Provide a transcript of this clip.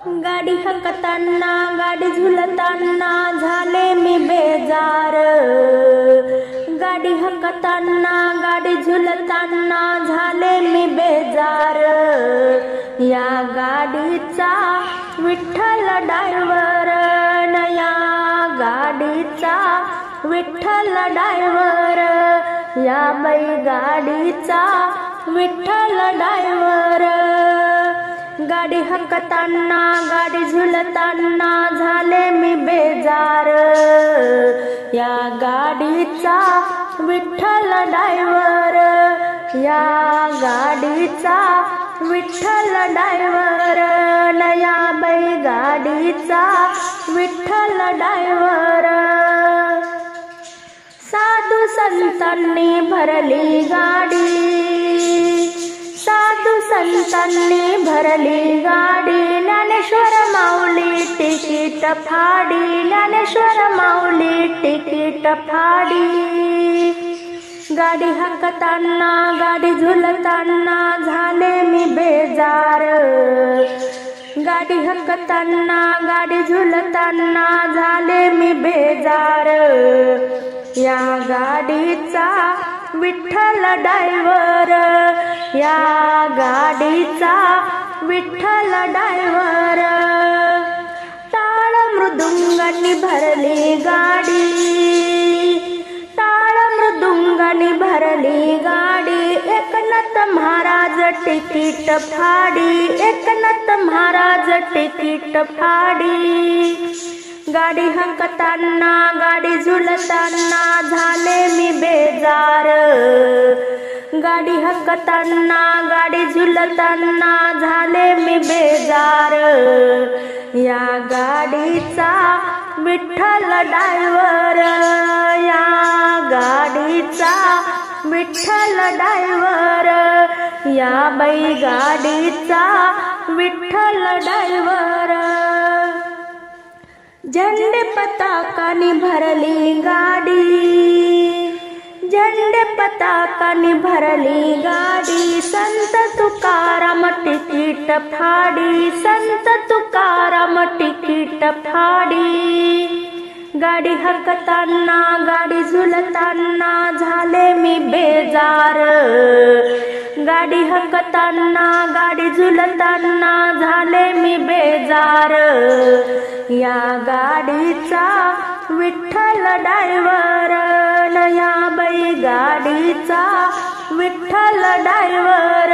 गाडी हकताना गाडी झुलताना झाले मी बेजार। गाडी हकताना गाडी झुलताना झाले मी बेजार। या गाडीचा विठ्ठल ड्रायव्हर, या गाडीचा विठ्ठल ड्रायव्हर, या बाई गाडीचा विठ्ठल ड्रायव्हर। गाडी हकताना गाडी झुलताना झाले मी बेजार। या गाडीचा विठ्ठल ड्रायव्हर, या गाडीचा विठ्ठल ड्रायव्हर, या बाई गाडीचा विठ्ठल ड्रायव्हर। साधू संतांनी भरली गाडी, साधू संतांनी भरली गाडी। ज्ञानेश्वर माऊली तिकीट फाडी, ज्ञानेश्वर माऊली तिकीट फाडी। गाडी हकताना गाडी झुलताना झाले मी बेजार। गाडी हकताना गाडी झुलताना झाले मी बेजार। या गाडीचा विठ्ठल ड्रायव्हर, या गाडीचा विठ्ठल ड्रायव्हर। टाळ मृदुंगांनी भरली गाडी, टाळ मृदुंगांनी भरली गाडी। एकनाथ महाराज तिकीट फाडी, एकनाथ महाराज तिकीट फाडी। गाडी हकताना गाडी झुलताना झाले मी बेजार। गाडी हकताना गाडी झुलताना झाले मी बेजार। या गाडीचा विठ्ठल ड्रायव्हर, या गाडीचा विठ्ठल ड्रायव्हर, या बाई गाडीचा विठ्ठल ड्रायव्हर। झेंडे पताकानी भरली गाडी, झेंडे पताकानी भरली गाडी। संत तुकाराम तिकीट फाडी, संत तुकाराम तिकीट फाडी। गाडी हकताना गाडी झुलताना झाले मी बेजार। गाडी हकताना गाडी झुलताना झाले मी बेजार। या गाडीचा विठ्ठल ड्रायव्हर, या बाई गाडीचा विठ्ठल ड्रायव्हर,